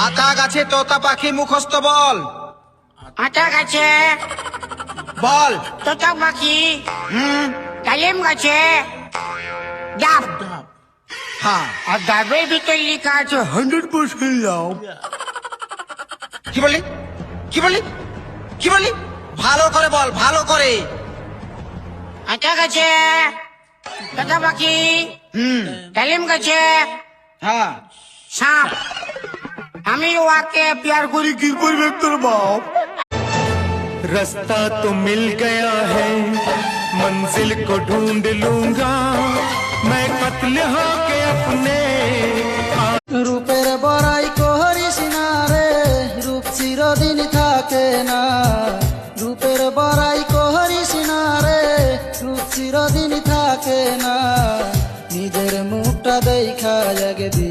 আতা গাছে তোতা পাখি মুখস্থ বল। আতা গাছে বল। তোতা পাখি, ডালিম গাছে ডাব। হ্যাঁ, আর ডাবের ভিতরে লেখা আছে 100% লাভ। কি বললি কি বললি কি বললি? ভালো করে বল, ভালো করে। আতা গাছে তোতা পাখি, ডালিম গাছে হ্যাঁ, সাপ। আমি ওকে প্যার করি, কি করবে তোর বাপ? रास्ता तो मिल गया है, मंजिल को ढूंढ लूंगा मैं कत्ल होके अपने। রূপের বড়াই করিস না রে, রূপ চিরদিন থাকে না। রূপের বড়াই করিস না রে, রূপ চিরদিন থাকে না। নিজের মুখটা দেখা একদিন